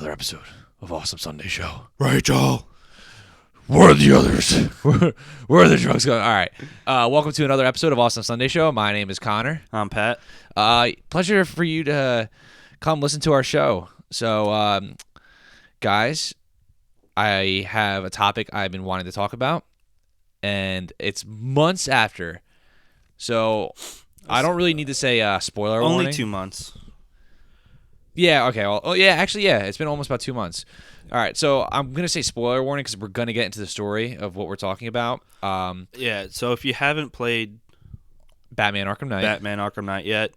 another episode of Awesome Sunday Show. Rachel, Where are the others? Where are the drugs going? All right. Welcome to another episode of Awesome Sunday Show. My name is Connor. I'm Pat. Pleasure for you to come listen to our show. So, guys, I have a topic I've been wanting to talk about, and it's months after. So, I don't really need to say spoiler Only warning. 2 months. Yeah, okay. Well, it's been almost about 2 months. All right, so I'm going to say spoiler warning because we're going to get into the story of what we're talking about. So if you haven't played Batman Arkham Knight yet,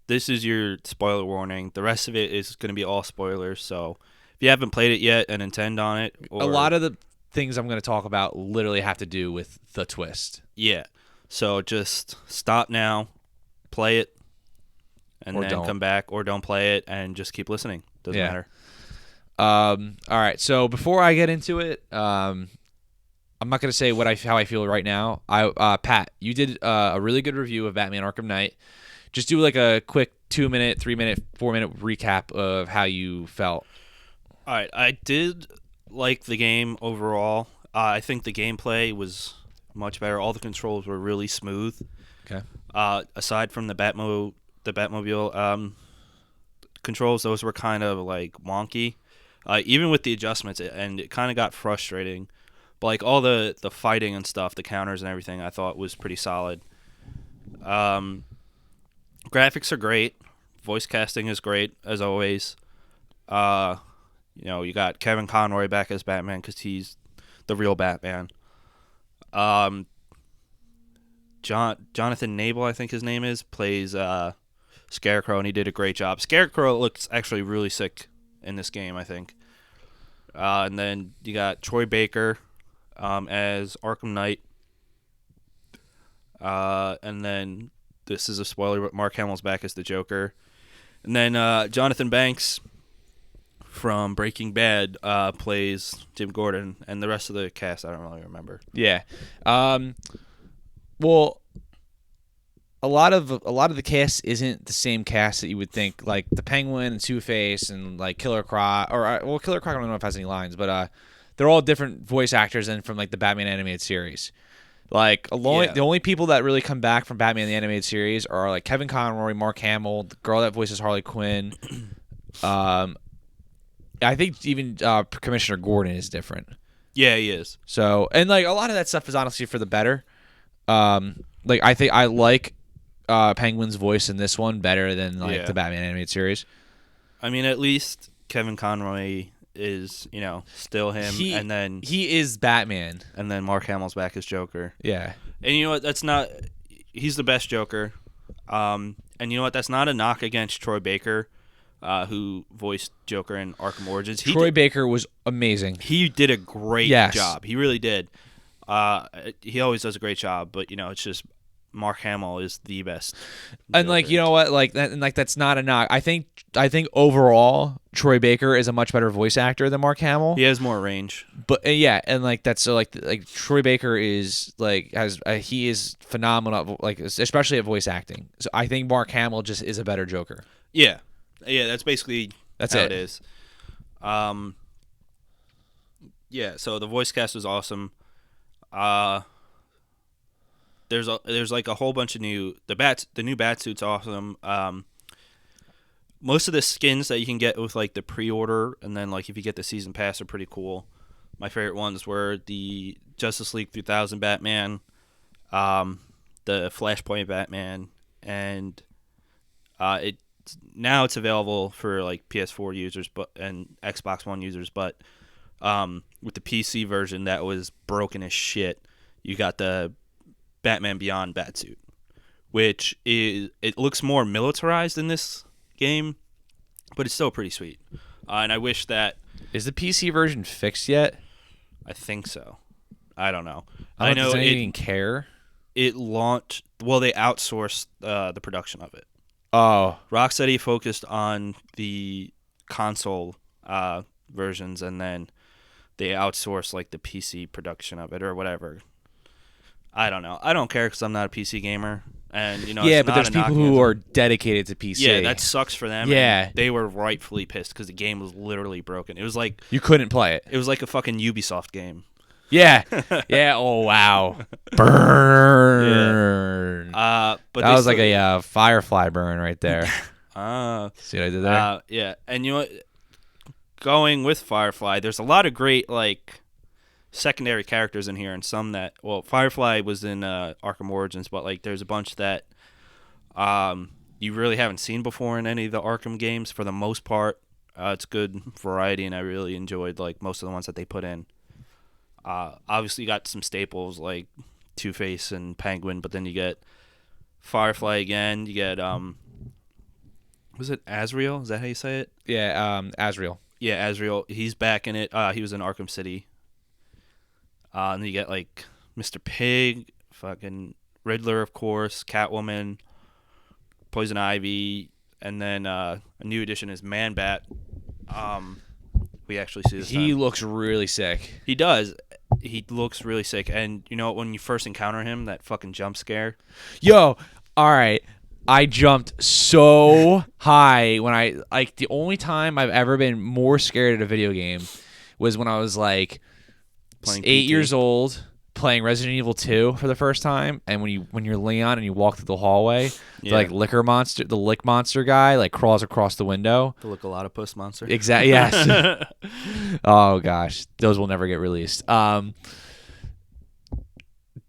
this is your spoiler warning. The rest of it is going to be all spoilers, so if you haven't played it yet and intend on it... a lot of the things I'm going to talk about literally have to do with the twist. Yeah, so just stop now, play it, and then come back, or don't play it and just keep listening. Doesn't matter. All right, so before I get into it, I'm not going to say how I feel right now. Pat, you did a really good review of Batman Arkham Knight. Just do like a quick 2-minute, 3-minute, 4-minute recap of how you felt. All right, I did like the game overall. I think the gameplay was much better. All the controls were really smooth. Okay. Aside from the Batmobile controls, those were kind of like wonky. Even with the adjustments, and it kind of got frustrating. But like all the fighting and stuff, the counters and everything, I thought was pretty solid. Graphics are great. Voice casting is great, as always. You got Kevin Conroy back as Batman because he's the real Batman. Jonathan Nable, I think his name is, plays Scarecrow, and he did a great job. Scarecrow looks actually really sick in this game, I think. And then you got Troy Baker as Arkham Knight. And then, this is a spoiler, but Mark Hamill's back as the Joker. And then Jonathan Banks from Breaking Bad plays Jim Gordon, and the rest of the cast I don't really remember. Yeah. Well, a lot of the cast isn't the same cast that you would think, like the Penguin and Two-Face and like Killer Croc, Killer Croc I don't know if it has any lines, but they're all different voice actors and from like the Batman animated series. Like the only people that really come back from Batman the animated series are like Kevin Conroy, Mark Hamill, the girl that voices Harley Quinn. I think even Commissioner Gordon is different. Yeah, he is. So, and like a lot of that stuff is honestly for the better. Like I think I like Penguin's voice in this one better than like the Batman animated series. I mean, at least Kevin Conroy is, still him, and then he is Batman, and then Mark Hamill's back as Joker. Yeah, and you know what? He's the best Joker. And you know what? That's not a knock against Troy Baker, who voiced Joker in Arkham Origins. Troy Baker was amazing. He did a great job. He really did. He always does a great job, but it's just Mark Hamill is the best. And Joker. like you know what, like that, and like that's not a knock. I think overall Troy Baker is a much better voice actor than Mark Hamill. He has more range. But and like that's so like Troy Baker is like he is phenomenal, like especially at voice acting. So I think Mark Hamill just is a better Joker. Yeah, that's basically how it is. So the voice cast was awesome. There's like a whole bunch of the new Batsuit's awesome. Most of the skins that you can get with like the pre-order, and then like if you get the season pass, are pretty cool. My favorite ones were the Justice League 3000 Batman, the Flashpoint Batman, and now it's available for like PS4 users and Xbox One users, but with the PC version that was broken as shit, you got the Batman Beyond Batsuit, which it looks more militarized in this game, but it's still pretty sweet. And I wish that... Is the PC version fixed yet? I think so. I don't know. I know. Does anyone even care? It launched... Well, they outsourced the production of it. Oh. Rocksteady focused on the console versions, and then they outsourced like the PC production of it or whatever. I don't know. I don't care because I'm not a PC gamer, and Yeah, it's but not there's a people knock who against are them. dedicated to PC. Yeah, that sucks for them. Yeah. And they were rightfully pissed because the game was literally broken. It was like You couldn't play it. a fucking Ubisoft game. Yeah. Yeah. Oh wow. Burn. But That was like a Firefly burn right there. See what I did there? Yeah, and you know what? Going with Firefly, there's a lot of great like secondary characters in here, and some that Firefly was in Arkham Origins, but like there's a bunch that you really haven't seen before in any of the Arkham games. For the most part, it's good variety, and I really enjoyed like most of the ones that they put in. Obviously, you got some staples like Two-Face and Penguin, but then you get Firefly again. You get was it Azrael? Is that how you say it? Yeah. Azrael. Yeah, Azrael. He's back in it. He was in Arkham City. And then you get like Mr. Pig, fucking Riddler, of course, Catwoman, Poison Ivy, and then a new addition is Man Bat. We actually see this. He looks really sick. He does. He looks really sick. And you know what? When you first encounter him, that fucking jump scare. Yo, all right. I jumped so high when the only time I've ever been more scared at a video game was when I was like Playing 8 PT. years old playing Resident Evil 2 for the first time, and when you're Leon and you walk through the hallway, Yeah. the lick monster guy like crawls across the window. The Look a Lot of Puss monster. Exactly. Yes. Oh gosh, those will never get released.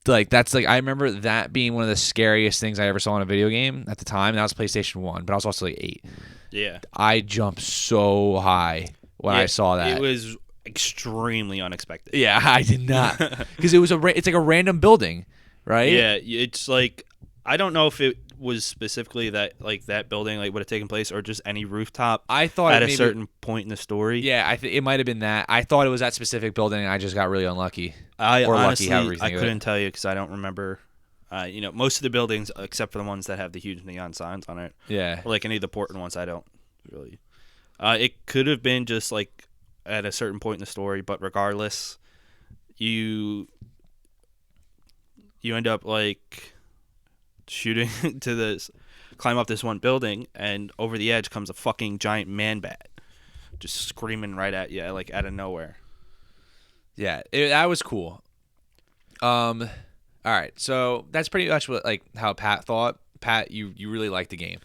Like that's like I remember that being one of the scariest things I ever saw in a video game at the time. That was PlayStation 1, but I was also like 8. Yeah. I jumped so high when I saw that. It was extremely unexpected. Yeah, I did not, because it's like a random building, right? Yeah, it's like I don't know if it was specifically that building like would have taken place or just any rooftop. I thought at it a certain point in the story. Yeah, I think it might have been that. I thought it was that specific building, and I just got really unlucky. I or honestly, lucky, however you I think of couldn't tell you because I don't remember. Most of the buildings, except for the ones that have the huge neon signs on it, Yeah. or like any of the Portland ones, I don't really. It could have been just like at a certain point in the story, but regardless, you end up like shooting climb up this one building, and over the edge comes a fucking giant man bat, just screaming right at you, like out of nowhere. Yeah, that was cool. All right, so that's pretty much how Pat thought. Pat, you really liked the game.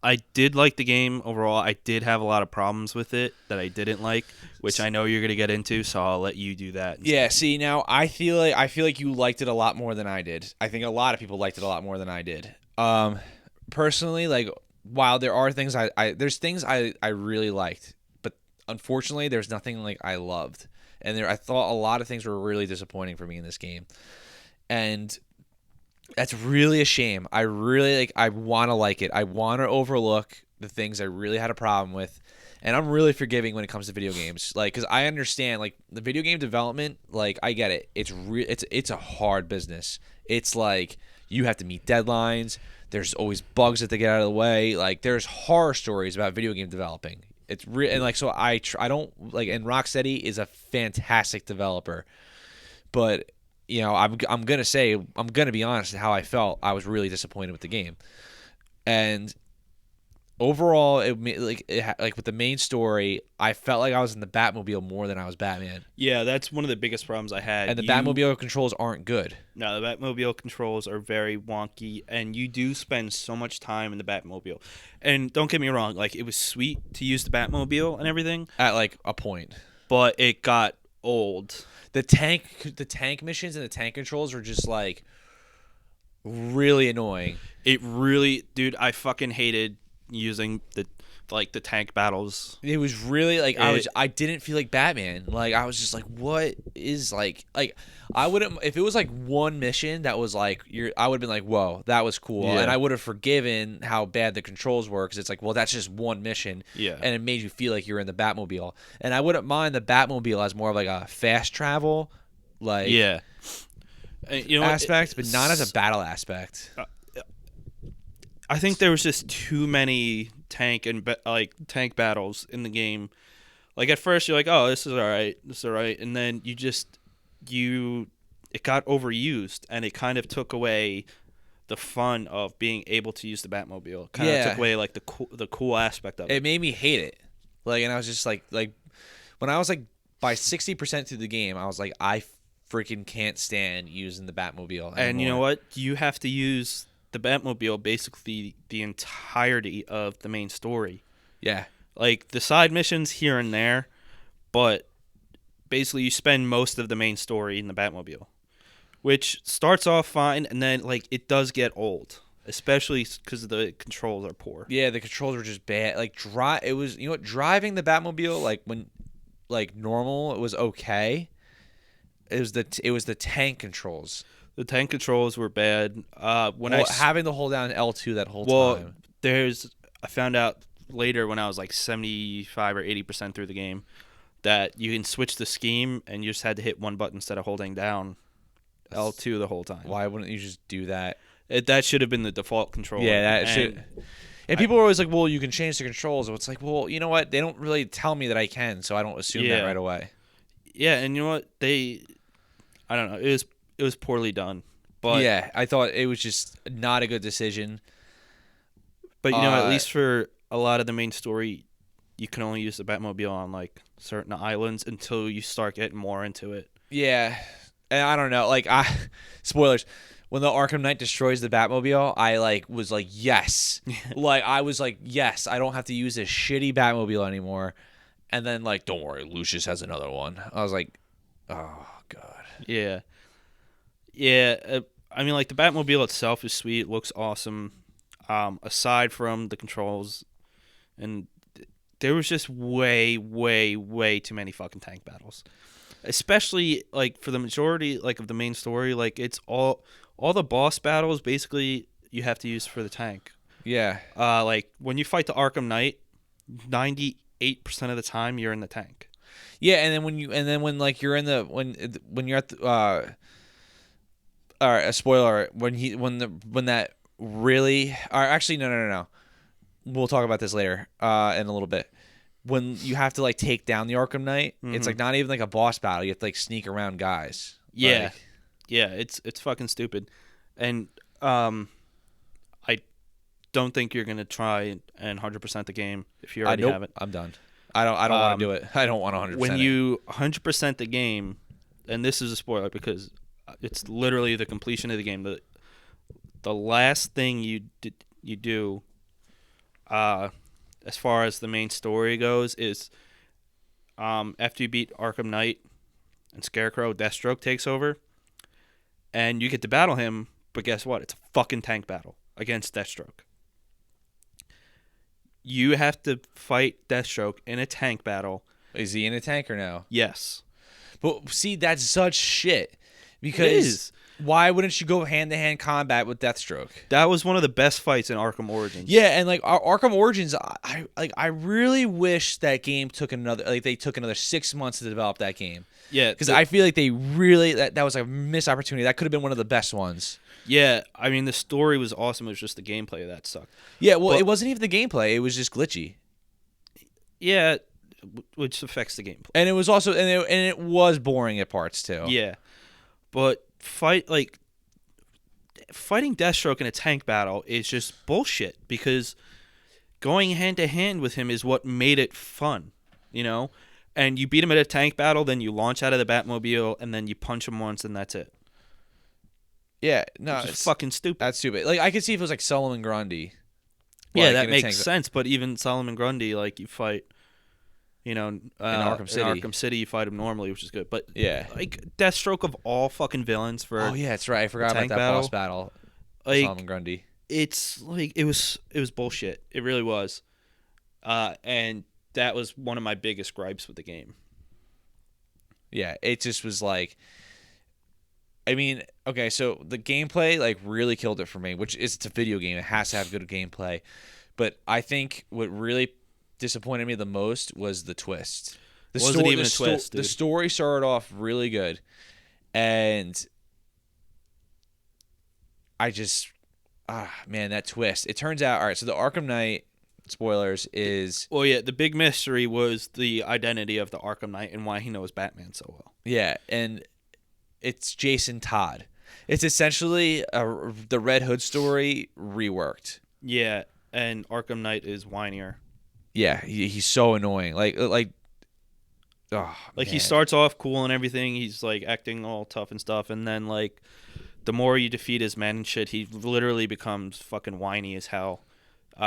I did like the game overall. I did have a lot of problems with it that I didn't like, which I know you're gonna get into, so I'll let you do that. Yeah. See, now I feel like you liked it a lot more than I did. I think a lot of people liked it a lot more than I did. Personally, like while there are things there's things I really liked, but unfortunately, there's nothing like I loved, and I thought a lot of things were really disappointing for me in this game, and that's really a shame. I really I want to like it. I want to overlook the things I really had a problem with, and I'm really forgiving when it comes to video games. Like, because I understand like the video game development. Like, I get it. It's a hard business. It's like you have to meet deadlines. There's always bugs that they get out of the way. Like, there's horror stories about video game developing. It's and like so I don't like, and Rocksteady is a fantastic developer, but I'm gonna be honest. How I felt, I was really disappointed with the game, and overall, like with the main story, I felt like I was in the Batmobile more than I was Batman. Yeah, that's one of the biggest problems I had. And the Batmobile controls aren't good. No, the Batmobile controls are very wonky, and you do spend so much time in the Batmobile. And don't get me wrong, like it was sweet to use the Batmobile and everything At like a point, but it got old. The tank missions and the tank controls were just like really annoying. It really, dude, I fucking hated using the tank battles. It was really like I didn't feel like Batman. Like I was just like, what is like I wouldn't, if it was like one mission that was like I would have been like, whoa, that was cool, Yeah. and I would have forgiven how bad the controls were, because it's like, well, that's just one mission, Yeah. and it made you feel like you're in the Batmobile, and I wouldn't mind the Batmobile as more of like a fast travel, like Yeah. aspect, but not as a battle aspect. I think there was just too many tank battles in the game. Like at first you're like, oh, this is all right, and then it got overused, and it kind of took away the fun of being able to use the Batmobile. Kind of took away like the cool aspect of it. It made me hate it. Like, and I was just like when I was like by 60% through the game, I was like, I freaking can't stand using the Batmobile anymore. And you know what? You have to use the Batmobile basically the entirety of the main story. Yeah. Like the side missions here and there, but basically you spend most of the main story in the Batmobile, which starts off fine, and then like it does get old, especially because the controls are poor. Yeah, the controls were just bad. Like it was, you know what, driving the Batmobile like when like normal, it was okay. It was the tank controls. The tank controls were bad. Having to hold down L2 that whole time. I found out later when I was like 75 or 80% through the game that you can switch the scheme, and you just had to hit one button instead of holding down L2 the whole time. Why wouldn't you just do that? That should have been the default controller. Yeah, that should. And people are always like, well, you can change the controls. And it's like, well, you know what? They don't really tell me that I can, so I don't assume that right away. Yeah, and you know what? I don't know. It was poorly done. But yeah, I thought it was just not a good decision. But you know, at least for a lot of the main story, you can only use the Batmobile on like certain islands until you start getting more into it. Yeah, and I don't know. Like, spoilers. When the Arkham Knight destroys the Batmobile, I like was like, yes. Like, I was like, yes, I don't have to use this shitty Batmobile anymore. And then like, don't worry, Lucius has another one. I was like, oh god. Yeah. Yeah. I mean, like the Batmobile itself is sweet. It looks awesome. Aside from the controls, and there was just way, way, way too many fucking tank battles. Especially like for the majority like of the main story, like it's all the boss battles basically you have to use for the tank. Yeah. Like when you fight the Arkham Knight, 98% of the time you're in the tank. Yeah, and then when like you're in the when you're at the all right, a spoiler, when that really or actually no. We'll talk about this later in a little bit. When you have to like take down the Arkham Knight, it's like not even like a boss battle. You have to like sneak around guys. Yeah. Like, yeah, it's fucking stupid. And I don't think you're going to try and 100% the game if you already have it. I'm done. I don't want to do it. I don't want 100%. When you 100% the game, and this is a spoiler because it's literally the completion of the game. The last thing you do as far as the main story goes is after you beat Arkham Knight and Scarecrow, Deathstroke takes over, and you get to battle him, but guess what? It's a fucking tank battle against Deathstroke. You have to fight Deathstroke in a tank battle. Is he in a tank or no? Yes. But see, that's such shit. Because why wouldn't you go hand-to-hand combat with Deathstroke? That was one of the best fights in Arkham Origins. Yeah, and like Arkham Origins, I really wish that game took another 6 months to develop that game. Yeah, because I feel like they really that was like a missed opportunity. That could have been one of the best ones. Yeah, I mean the story was awesome. It was just the gameplay that sucked. Yeah, well, it wasn't even the gameplay. It was just glitchy. Yeah, which affects the gameplay. And it was also it was boring at parts too. Yeah. But fighting Deathstroke in a tank battle is just bullshit because going hand to hand with him is what made it fun, you know? And you beat him at a tank battle, then you launch out of the Batmobile, and then you punch him once, and that's it. Yeah, no, it's fucking stupid. That's stupid. Like I could see if it was like Solomon Grundy. Yeah, that makes sense. But even Solomon Grundy, like you fight, you know, in Arkham City, you fight him normally, which is good. But yeah, like Deathstroke of all fucking villains for yeah, that's right. I forgot about that boss battle. Like Solomon Grundy. It's like it was bullshit. It really was, and that was one of my biggest gripes with the game. Yeah, it just was like. I mean, okay, so the gameplay like really killed it for me, which is it's a video game. It has to have good gameplay. But I think what really disappointed me the most was the twist. It wasn't even a twist, dude. The story started off really good. And I just man, that twist. It turns out, all right, so the Arkham Knight, spoilers, is well, yeah, the big mystery was the identity of the Arkham Knight and why he knows Batman so well. Yeah, and it's Jason Todd. It's essentially the Red Hood story reworked. Yeah, and Arkham Knight is whinier. Yeah, he's so annoying. Oh, Like man. he starts off cool and everything. He's like acting all tough and stuff, and then like the more you defeat his men and shit, he literally becomes fucking whiny as hell,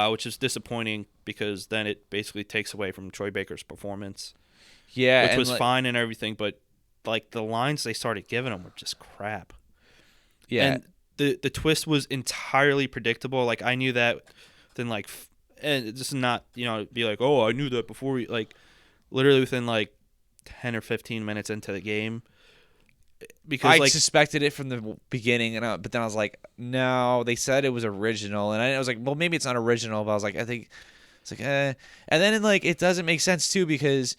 which is disappointing because then it basically takes away from Troy Baker's performance, Yeah, which and was fine and everything, but like the lines they started giving him were just crap. Yeah, And the twist was entirely predictable. Like I knew that. Then like, and this is not be like, oh, I knew that before. Like literally within like 10 or 15 minutes into the game, because I like suspected it from the beginning, but then I was like, no, they said it was original, and I was like, well, maybe it's not original, but I was like, I think it's like, and then it doesn't make sense too because.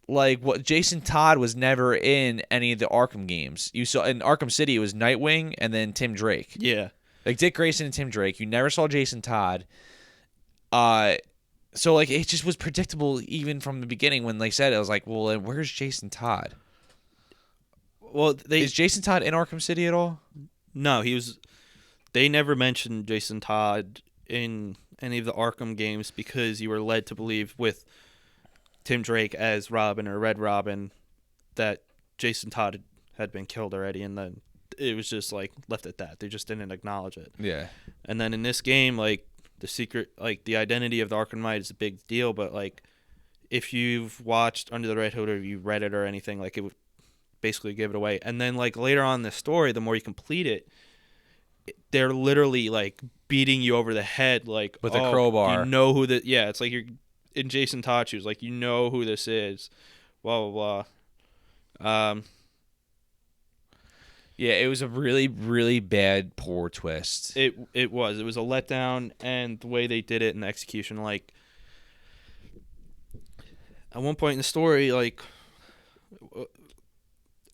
Like what Jason Todd was never in any of the Arkham games. You saw in Arkham City it was Nightwing and then Tim Drake. yeah, Like Dick Grayson and Tim Drake. You never saw Jason Todd. So like it just was predictable even from the beginning when they said it. I was like, well, where's Jason Todd? well Is Jason Todd in Arkham City at all? no, he was. They never mentioned Jason Todd in any of the Arkham games because you were led to believe with Tim Drake as Robin or Red Robin that Jason Todd had been killed already, and then it was just like left at that. They just didn't acknowledge it. Yeah. And then in this game, like the secret, like the identity of the Arkham Knight is a big deal, but like if you've watched Under the Red Hood or you read it or anything, like it would basically give it away. And then like later on in the story, the more you complete it, they're literally like beating you over the head, like With a crowbar. You know who the it's like you're in Jason Todd shoes, like you know who this is, blah blah blah. Yeah, it was a really, really bad, poor twist. It was a letdown, and the way they did it and the execution, like at one point in the story, like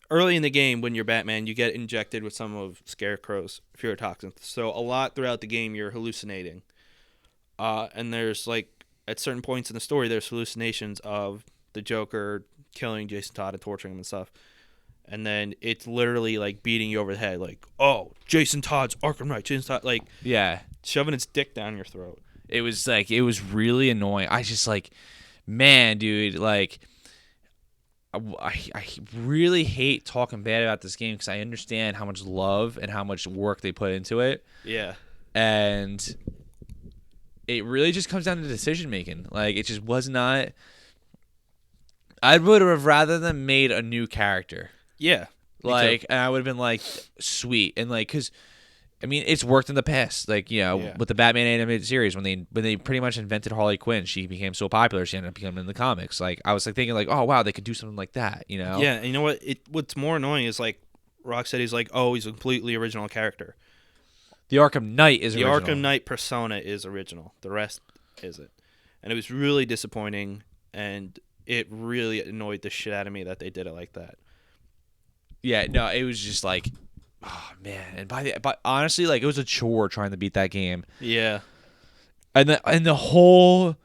early in the game when you're Batman, you get injected with some of Scarecrow's fear toxins. So a lot throughout the game you're hallucinating, and there's like at certain points in the story, there's hallucinations of the Joker killing Jason Todd and torturing him and stuff. And then it's literally like beating you over the head, like, oh, Jason Todd's Arkham Knight, Jason Todd, like, yeah, shoving its dick down your throat. It was really annoying. I just like, man, dude, like, I really hate talking bad about this game because I understand how much love and how much work they put into it. Yeah. And it really just comes down to decision making. Like, it just was not. I would have rather than made a new character. Yeah. Like, and I would have been like, sweet. And like, because, I mean, it's worked in the past. Like, with the Batman animated series, when they pretty much invented Harley Quinn, she became so popular, she ended up becoming in the comics. Like, I was like thinking, like, oh, wow, they could do something like that, you know? Yeah, and you know what? What's more annoying is, like, Rocksteady's like, oh, he's a completely original character. The Arkham Knight is original. The Arkham Knight persona is original. The rest isn't. And it was really disappointing, and it really annoyed the shit out of me that they did it like that. Yeah, no, it was just like, oh man, and but honestly, like, it was a chore trying to beat that game. Yeah, and the whole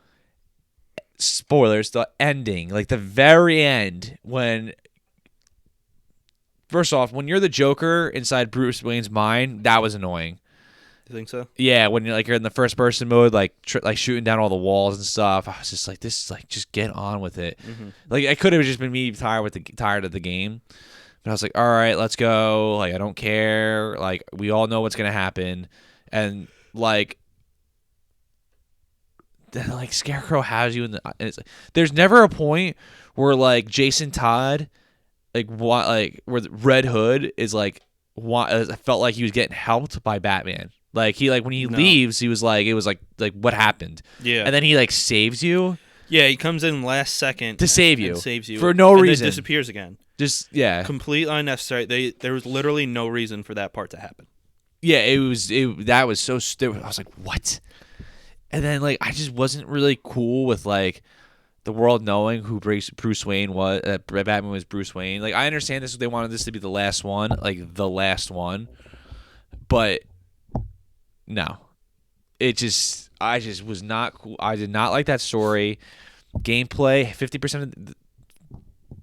spoilers, the ending, like the very end, when first off, when you're the Joker inside Bruce Wayne's mind, that was annoying. You think so? Yeah, when you're in the first person mode, like shooting down all the walls and stuff, I was just like, this is like, just get on with it. Mm-hmm. Like, it could have just been me tired of the game. But I was like, all right, let's go. Like, I don't care. Like, we all know what's gonna happen, and like, then like Scarecrow has you in the. And it's like, there's never a point where like Jason Todd, where Red Hood is like, felt like he was getting helped by Batman. Like when he leaves, he was like, it was like what happened. Yeah, and then he like saves you. Yeah, he comes in last second to save you, and saves you for no reason. Then disappears again. Just completely unnecessary. There was literally no reason for that part to happen. Yeah, that was so stupid. I was like, what? And then like I just wasn't really cool with like the world knowing who Bruce Wayne was. Batman was Bruce Wayne. Like, I understand they wanted this to be the last one, but no, I just was not cool. I did not like that story. Gameplay, 50%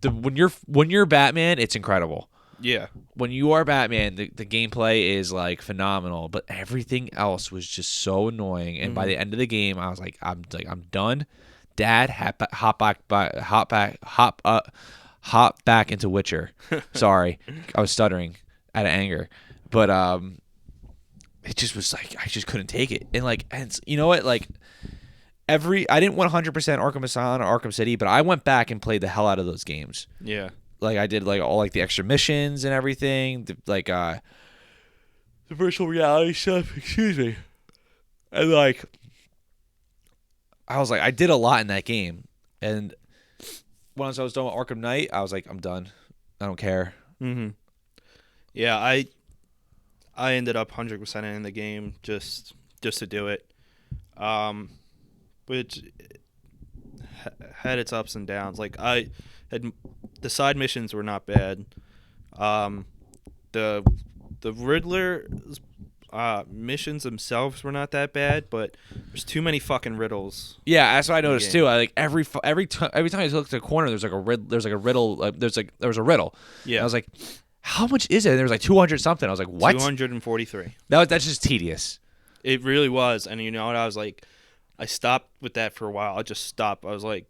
of when you're Batman, it's incredible. Yeah. When you are Batman, the gameplay is like phenomenal, but everything else was just so annoying. And by the end of the game, I was like, I'm done. Dad, hop back into Witcher. Sorry, I was stuttering out of anger, but it just was like I just couldn't take it. And you know what, like. I didn't 100% Arkham Asylum or Arkham City, but I went back and played the hell out of those games. Yeah. Like I did like all like the extra missions and everything, the virtual reality stuff. Excuse me. And like, I was like, I did a lot in that game. And once I was done with Arkham Knight, I was like, I'm done. I don't care. Yeah, I ended up 100% in the game just to do it. Which had its ups and downs. Like the side missions were not bad. The Riddler missions themselves were not that bad, but there's too many fucking riddles. Yeah, that's what I noticed too. I like every time I looked at a corner, there's a riddle. There was a riddle. Yeah, and I was like, how much is it? And there was like 200 something. I was like, what? 243. That's just tedious. It really was, and you know what? I was like. I stopped with that for a while. I just stopped. I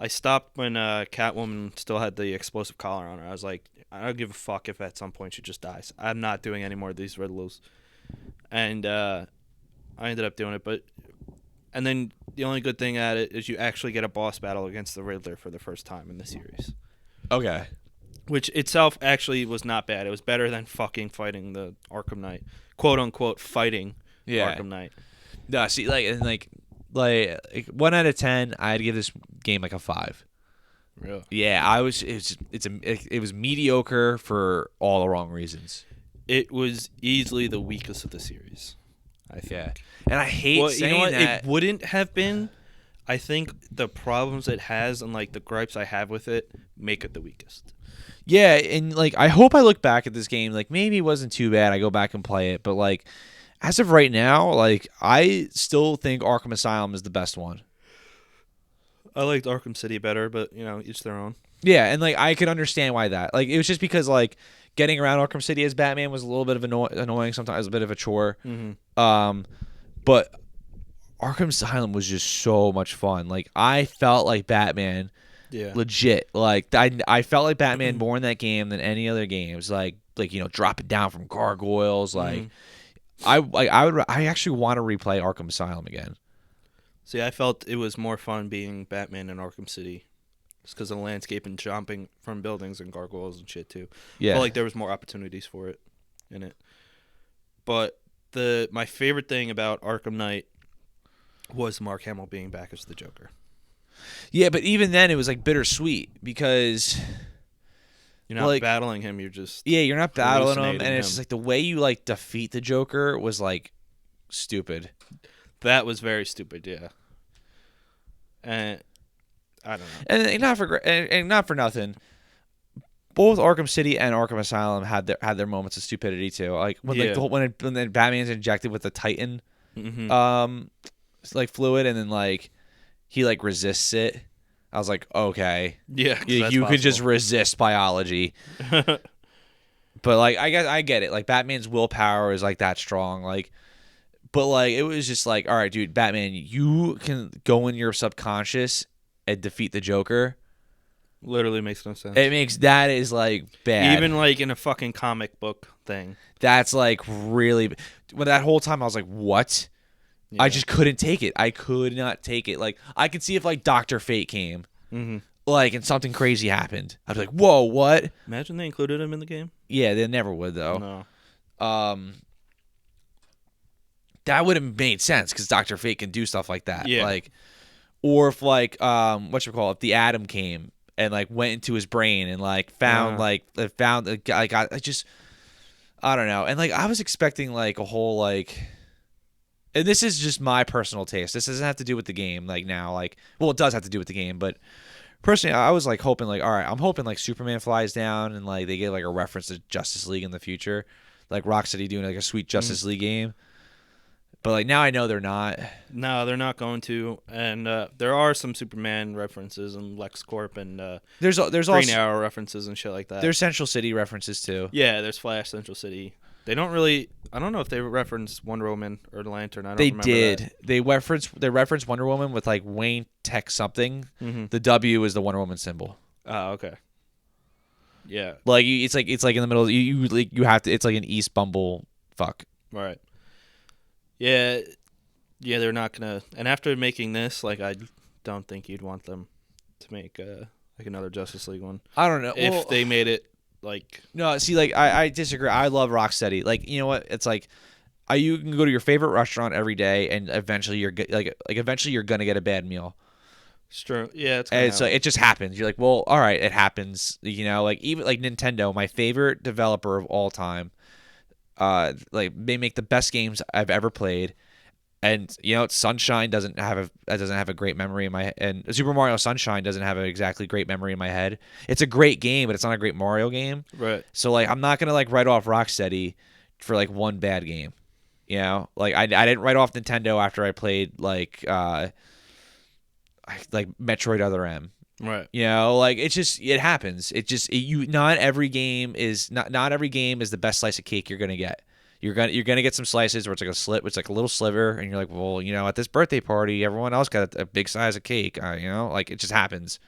stopped when Catwoman still had the explosive collar on her. I was like, I don't give a fuck if at some point she just dies. I'm not doing any more of these riddles. And I ended up doing it. And then the only good thing at it is you actually get a boss battle against the Riddler for the first time in the series. Okay. Which itself actually was not bad. It was better than fucking fighting the Arkham Knight. Quote unquote fighting Arkham Knight. No, see, like 1 out of 10, I'd give this game like a 5. Really? Yeah, it was mediocre for all the wrong reasons. It was easily the weakest of the series, I think. Yeah. And I hate saying that. It wouldn't have been. I think the problems it has and like the gripes I have with it make it the weakest. Yeah, and like I hope I look back at this game like maybe it wasn't too bad. I go back and play it, but like as of right now, like I still think Arkham Asylum is the best one. I liked Arkham City better, but you know, each their own. Yeah, and like I could understand why that. Like it was just because like getting around Arkham City as Batman was a little bit of annoying sometimes, a bit of a chore. But Arkham Asylum was just so much fun. Like I felt like Batman. Yeah. Legit. Like I felt like Batman more in that game than any other games. Like you know, dropping down from gargoyles. Like I actually want to replay Arkham Asylum again. See, I felt it was more fun being Batman in Arkham City, just because of the landscape and jumping from buildings and gargoyles and shit too. Yeah. I felt like there was more opportunities for it in it. But my favorite thing about Arkham Knight was Mark Hamill being back as the Joker. Yeah, but even then it was like bittersweet because you're not battling him, you're just you're not battling him, and it's just like the way you like defeat the Joker was like stupid. That was very stupid, yeah. And I don't know. And not for nothing. Both Arkham City and Arkham Asylum had their moments of stupidity too. Like when when Batman's injected with the Titan like fluid and then like he like resists it. I was like, okay. Yeah. You could just resist biology. But like I guess I get it. Like Batman's willpower is like that strong. Like but like it was just like, all right, dude, Batman, you can go in your subconscious and defeat the Joker. Literally makes no sense. That is like bad. Even like in a fucking comic book thing. That's like really. When that whole time I was like, what? Yeah. I just couldn't take it. I could not take it. Like I could see if like Dr. Fate came, like and something crazy happened. I'd be like, whoa, what? Imagine they included him in the game. Yeah, they never would though. No. That would have made sense because Dr. Fate can do stuff like that. Yeah. Like, or if like if the Atom came and like went into his brain and like found I don't know. And like I was expecting like a whole like, and this is just my personal taste. This doesn't have to do with the game. Like now, like well, it does have to do with the game, but personally, I was like hoping like all right, I'm hoping like Superman flies down and like they get like a reference to Justice League in the future, like Rocksteady doing like a sweet Justice League game. But like now I know they're not. No, they're not going to. And there are some Superman references and LexCorp and There's Green also Arrow references and shit like that. there's Central City references too. Yeah, there's Flash, Central City. They don't really. I don't know if they reference Wonder Woman or the Lantern. I don't They remember did. that. They reference Wonder Woman with like Wayne Tech something. Mm-hmm. The W is the Wonder Woman symbol. Oh, okay. Yeah. Like it's like in the middle. You have to. It's like an East Bumble fuck. Right. Yeah. Yeah, they're not gonna. And after making this, like, I don't think you'd want them to make like another Justice League one. I don't know If they made it like. No, see, like I disagree. I love Rocksteady. Like you know what? It's like, you can go to your favorite restaurant every day, and eventually eventually you're gonna get a bad meal. Sure. Yeah, it's. And so it just happens. You're like, well, all right, it happens. You know, like even like Nintendo, my favorite developer of all time. Like they make the best games I've ever played, and you know, Sunshine doesn't have a great memory in my head, and Super Mario Sunshine doesn't have an exactly great memory in my head. It's a great game, but it's not a great Mario game. Right. So like, I'm not gonna like write off Rocksteady for like one bad game. You know, like I didn't write off Nintendo after I played like Metroid Other M. Right. You know, like it happens. Not every game is the best slice of cake you're gonna get. You're gonna get some slices where it's like a little sliver, and you're like, well, you know, at this birthday party, everyone else got a big size of cake. You know, like it just happens.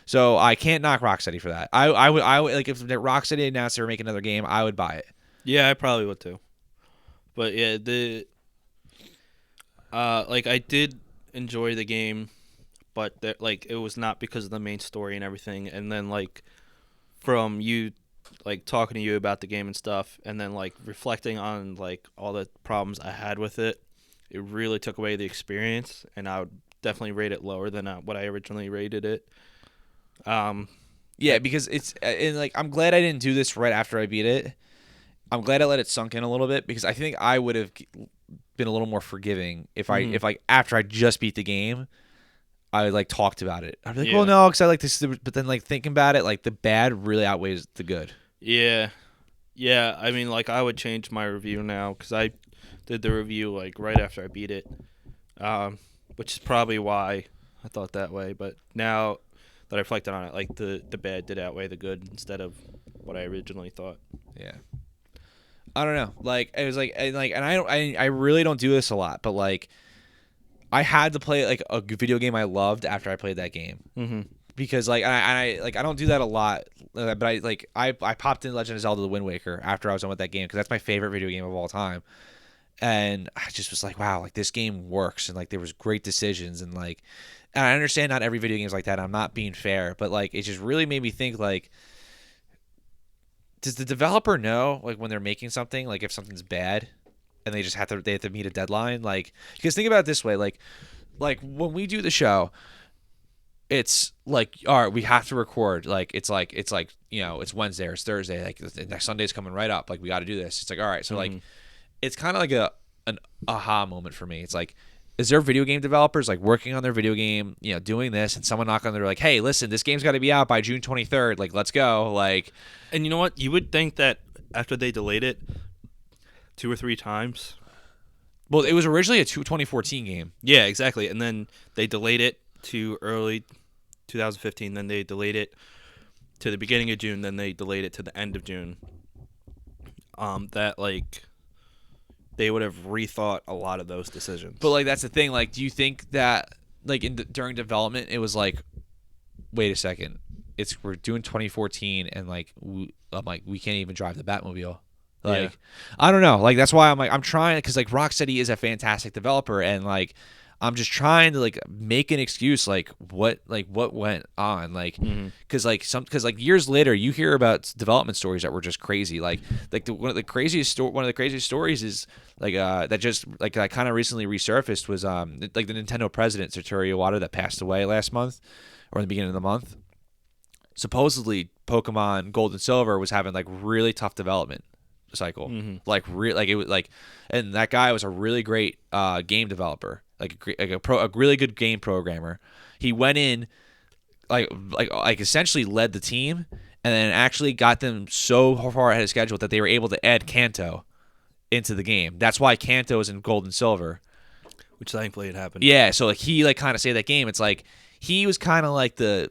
So I can't knock Rocksteady for that. I would like if Rocksteady announced they were making another game, I would buy it. Yeah, I probably would too. But yeah, like I did enjoy the game, but like it was not because of the main story and everything. And then like from you, like talking to you about the game and stuff, and then like reflecting on like all the problems I had with it, it really took away the experience. And I would definitely rate it lower than what I originally rated it. Yeah, because it's and like I'm glad I didn't do this right after I beat it. I'm glad I let it sunk in a little bit because I think I would have been a little more forgiving if like after I just beat the game, I like talked about it. I'd be like, well, no, because I like this, but then like thinking about it, like the bad really outweighs the good. Yeah, yeah. I mean, like I would change my review now because I did the review like right after I beat it, which is probably why I thought that way. But now that I reflected on it, like the bad did outweigh the good instead of what I originally thought. Yeah. I don't know. Like it was like and I really don't do this a lot, but like I had to play like a video game I loved after I played that game. Mm-hmm. Because like I don't do that a lot, but I popped in Legend of Zelda: The Wind Waker after I was done with that game because that's my favorite video game of all time, and I just was like, wow, like this game works, and like there was great decisions, and like, and I understand not every video game is like that. I'm not being fair, but like it just really made me think like, does the developer know like when they're making something, like if something's bad, and they have to meet a deadline, like because think about it this way, like when we do the show. It's like, all right, we have to record. Like it's like you know, it's Wednesday or it's Thursday. Like the next Sunday's coming right up. Like we got to do this. It's like, all right, so like, it's kind of like an aha moment for me. It's like, is there video game developers like working on their video game, you know, doing this, and someone knock on their like, hey, listen, this game's got to be out by June 23rd. Like, let's go. Like, and you know what? You would think that after they delayed it 2 or 3 times. Well, it was originally a 2014 game. Yeah, exactly. And then they delayed it to early 2015, then they delayed it to the beginning of June, then they delayed it to the end of June. That like they would have rethought a lot of those decisions. But like that's the thing. Like, do you think that like during development it was like, wait a second, we're doing 2014 and like I'm like we can't even drive the Batmobile. Like, yeah. I don't know. Like that's why I'm trying because like Rocksteady is a fantastic developer and like. I'm just trying to like make an excuse like what went on like because like years later you hear about development stories that were just crazy one of the craziest stories is like that just like that kind of recently resurfaced was like the Nintendo president Satoru Iwata that passed away last month or in the beginning of the month. Supposedly Pokemon Gold and Silver was having like really tough development cycle and that guy was a really great game developer. Like a really good game programmer. He went in, like essentially led the team, and then actually got them so far ahead of schedule that they were able to add Kanto into the game. That's why Kanto is in gold and silver. Which thankfully it happened. Yeah, so like he like kind of saved that game. It's like he was kind of like the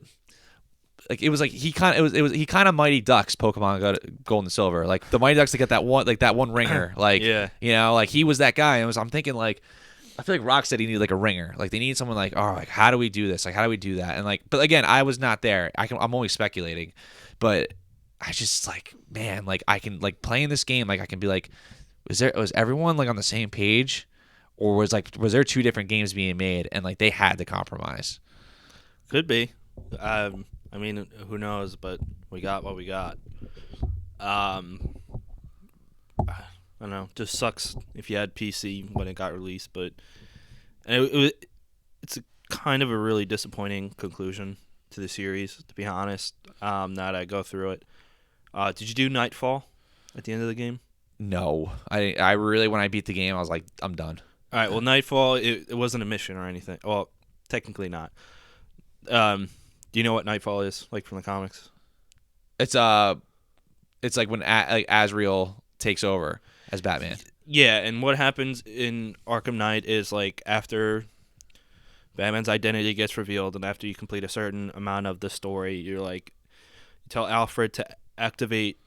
like it was like he kind of it was he kind of Mighty Ducks Pokemon got gold and silver. Like the Mighty Ducks to get that one ringer. Like Yeah. you know, like he was that guy. And I'm thinking like I feel like Rocksteady needed like a ringer. Like they need someone like, oh, like how do we do this? Like how do we do that? And like, but again, I was not there. I'm only speculating, but I just like, man, like I can like playing this game. Like I can be like, was everyone like on the same page, or was there two different games being made and like they had to compromise? Could be. I mean, who knows? But we got what we got. I don't know. Just sucks if you had PC when it got released, but it's a kind of a really disappointing conclusion to the series, to be honest. Now that I go through it, did you do Nightfall at the end of the game? No, I really when I beat the game, I was like, I'm done. All right. Well, Nightfall, it wasn't a mission or anything. Well, technically not. Do you know what Nightfall is like from the comics? It's like when like Azrael takes over as Batman. Yeah, and what happens in Arkham Knight is like after Batman's identity gets revealed, and after you complete a certain amount of the story, you tell Alfred to activate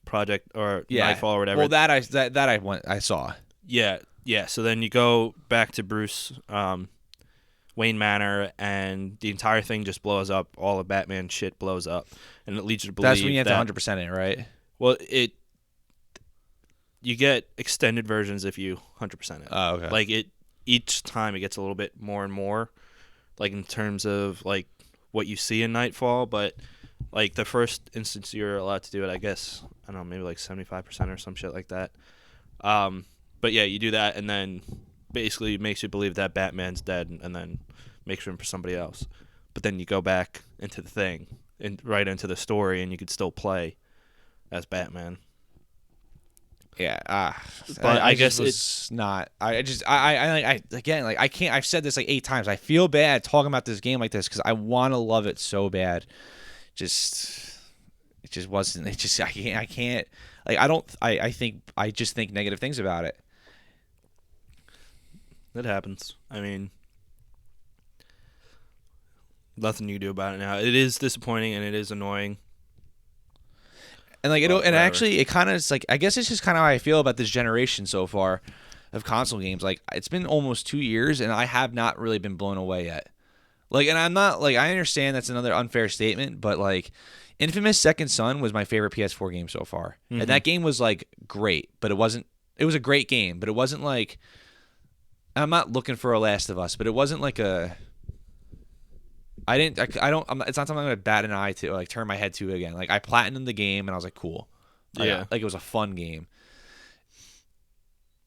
Project or Nightfall or whatever. Well, I saw. Yeah. So then you go back to Bruce Wayne Manor, and the entire thing just blows up. All of Batman shit blows up, and it leads you to believe that's when you have to 100% it, right? Well, you get extended versions if you 100% it. Oh, okay. Like each time it gets a little bit more and more, like in terms of like what you see in Nightfall. But like the first instance you're allowed to do it, I guess I don't know, maybe like 75% or some shit like that. But yeah, you do that, and then basically makes you believe that Batman's dead, and then makes room for somebody else. But then you go back into the thing and right into the story, and you could still play as Batman. Yeah, but I guess it's not. I again, like I can't. I've said this like 8 times. I feel bad talking about this game like this because I want to love it so bad. It just wasn't. It just I can't. Like I don't. I just think negative things about it. That happens. I mean, nothing you can do about it now. It is disappointing and it is annoying. And like and actually, it kind of is like I guess it's just kind of how I feel about this generation so far of console games. Like it's been almost 2 years, and I have not really been blown away yet. Like, and I'm not like I understand that's another unfair statement, but like Infamous Second Son was my favorite PS4 game so far, and that game was like great, but it wasn't. It was a great game, but it wasn't like. I'm not looking for a Last of Us, but it wasn't like a. I don't. It's not something I'm gonna bat an eye to, or like turn my head to again. Like I platinumed the game, and I was like, cool. Yeah. Like it was a fun game.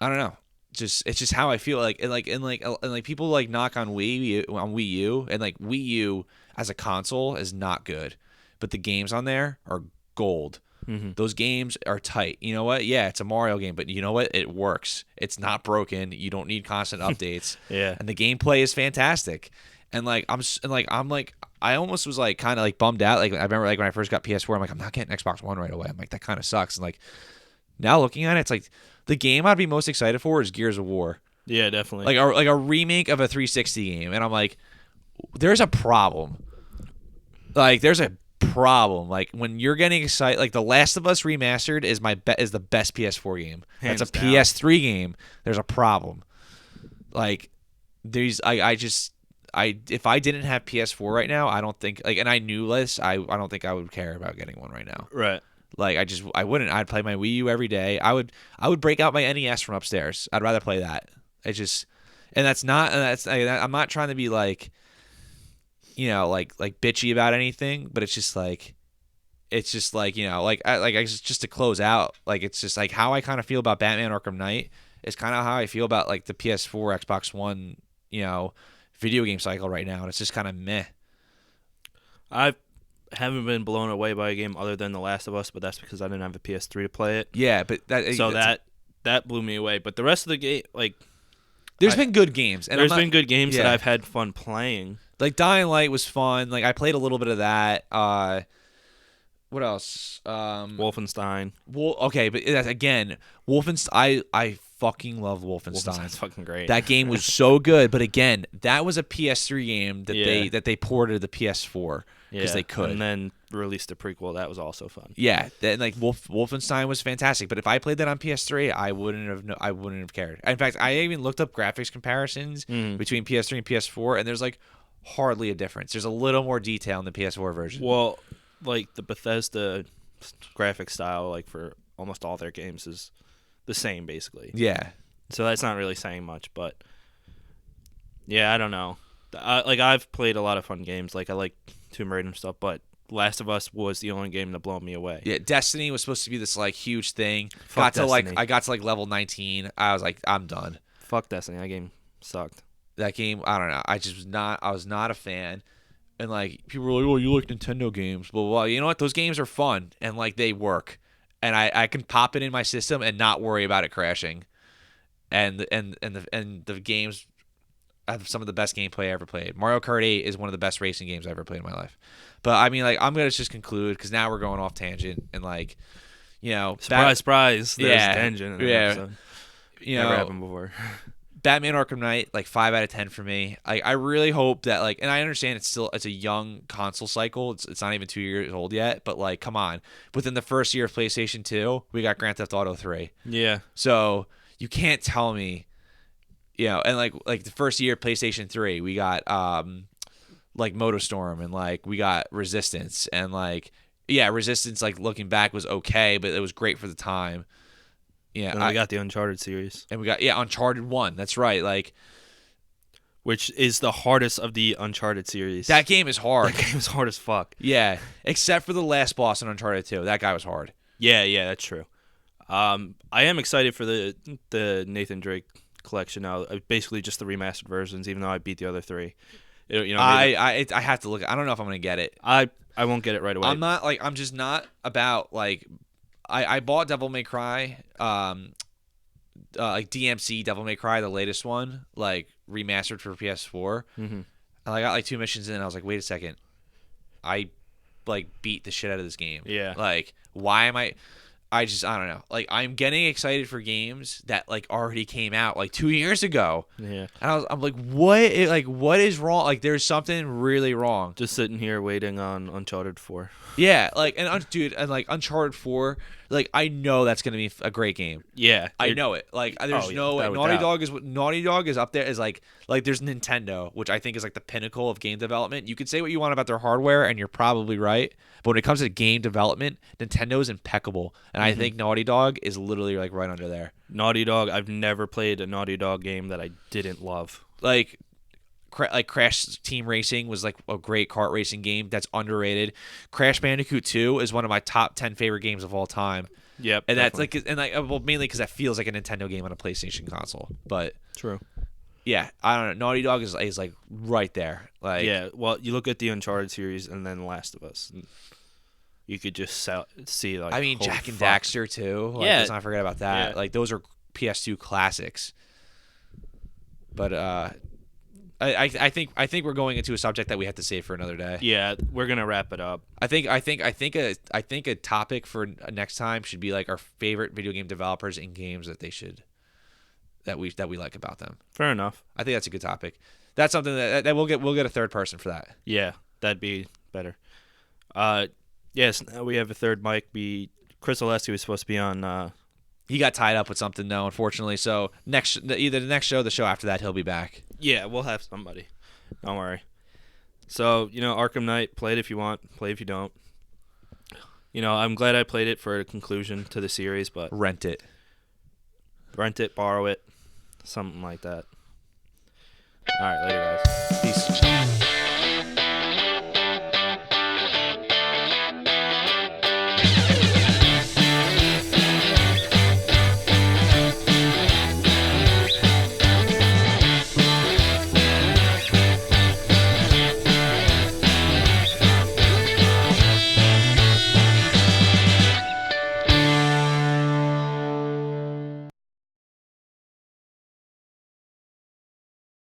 I don't know. It's just how I feel. Like people like knock on Wii U, and like Wii U as a console is not good, but the games on there are gold. Mm-hmm. Those games are tight. You know what? Yeah, it's a Mario game, but you know what? It works. It's not broken. You don't need constant updates. Yeah. And the gameplay is fantastic. And like I almost was like kind of like bummed out. Like I remember like when I first got PS4, I'm like I'm not getting Xbox One right away. I'm like that kind of sucks. And like now looking at it, it's like the game I'd be most excited for is Gears of War. Yeah, definitely. Like a remake of a 360 game. And I'm like, there's a problem. Like there's a problem. Like when you're getting excited, like The Last of Us Remastered is is the best PS4 game. Hands That's a down. PS3 game. There's a problem. Like there's if I didn't have PS4 right now, I don't think like, and I knew this, I don't think I would care about getting one right now. Right. Like I wouldn't. I'd play my Wii U every day. I would break out my NES from upstairs. I'd rather play that. I'm not trying to be like, you know, like bitchy about anything, but it's just like, you know, just to close out, like it's just like how I kind of feel about Batman Arkham Knight is kind of how I feel about like the PS4, Xbox One, you know, video game cycle right now, and it's just kind of meh. I haven't been blown away by a game other than The Last of Us, but that's because I didn't have a PS3 to play it. Yeah, but that blew me away. But the rest of the game, like, there's been good games, and there's been good games that yeah. I've had fun playing. Like Dying Light was fun. Like I played a little bit of that. What else? Wolfenstein. Okay, but again, Wolfenstein. I fucking love Wolfenstein. Wolfenstein's fucking great. That game was so good, but again, that was a PS3 game Yeah. that they ported to the PS4 because they could. And then released a prequel that was also fun. Yeah, then like Wolfenstein was fantastic, but if I played that on PS3, I wouldn't have cared. In fact, I even looked up graphics comparisons between PS3 and PS4, and there's like hardly a difference. There's a little more detail in the PS4 version. Well, like the Bethesda graphic style, like for almost all their games, is the same basically. Yeah. So that's not really saying much, but yeah, I don't know. Like I've played a lot of fun games. Like I like Tomb Raider and stuff, but Last of Us was the only game that blew me away. Yeah, Destiny was supposed to be this like huge thing. Fuck Destiny. I got to like level 19. I was like, I'm done. Fuck Destiny. That game sucked. That game, I don't know. I was not a fan. And like people were like, "Oh, you like Nintendo games?" Blah, blah, blah. You know what? Those games are fun and like they work. And I can pop it in my system and not worry about it crashing. And the games have some of the best gameplay I ever played. Mario Kart 8 is one of the best racing games I ever played in my life. But I mean, like, I'm gonna just conclude because now we're going off tangent and like, you know, surprise, there's yeah, tangent. Yeah, episode. You Never know, happened before. Batman Arkham Knight, like 5 out of 10 for me. I really hope that like, and I understand it's a young console cycle. It's not even 2 years old yet, but like, come on, within the first year of PlayStation 2, we got Grand Theft Auto 3. Yeah. So you can't tell me, you know, and like the first year of PlayStation 3, we got like MotoStorm and like we got Resistance and like Resistance like looking back was okay, but it was great for the time. Yeah, and we got the Uncharted series. And we got Uncharted 1. That's right. Like which is the hardest of the Uncharted series. That game is hard. That game is hard as fuck. Yeah, except for the last boss in Uncharted 2. That guy was hard. Yeah, that's true. I am excited for the Nathan Drake collection now. Basically just the remastered versions, even though I beat the other 3. You know, I have to look. I don't know if I'm gonna get it. I won't get it right away. I'm just not about like. I bought Devil May Cry, like DMC Devil May Cry, the latest one, like remastered for PS4. Mm-hmm. And I got like 2 missions in, and I was like, wait a second, I like beat the shit out of this game. Yeah. Like, why am I don't know. Like, I'm getting excited for games that like already came out like 2 years ago. Yeah. And I'm like, what is wrong? Like, there's something really wrong. Just sitting here waiting on Uncharted 4. Yeah, like and like Uncharted 4, like I know that's gonna be a great game. Yeah, I know it. Like there's no way. Naughty Dog is up there is like there's Nintendo, which I think is like the pinnacle of game development. You could say what you want about their hardware, and you're probably right. But when it comes to game development, Nintendo is impeccable, and I think Naughty Dog is literally like right under there. Naughty Dog, I've never played a Naughty Dog game that I didn't love. Like Crash Team Racing was like a great kart racing game that's underrated. Crash Bandicoot 2 is one of my top 10 favorite games of all time. Yep, and definitely. that's like well mainly because that feels like a Nintendo game on a PlayStation console. But true. Yeah, I don't know. Naughty Dog is like right there. Like yeah, well, you look at the Uncharted series and then Last of Us. You could just see like. I mean, Jack and Daxter too. Like, let's not forget about that. Yeah. Like those are PS2 classics. But I think we're going into a subject that we have to save for another day. Yeah, we're gonna wrap it up. I think a topic for next time should be like our favorite video game developers in games that we like about them. Fair enough. I think that's a good topic. That's something that we'll get a third person for that. Yeah, that'd be better. Yes, now we have a third mic. Chris Alessi was supposed to be on. He got tied up with something though, unfortunately. So either the next show or the show after that, he'll be back. Yeah, we'll have somebody. Don't worry. So, Arkham Knight, play it if you want, play if you don't. I'm glad I played it for a conclusion to the series, but... Rent it, borrow it, something like that. All right, later, guys.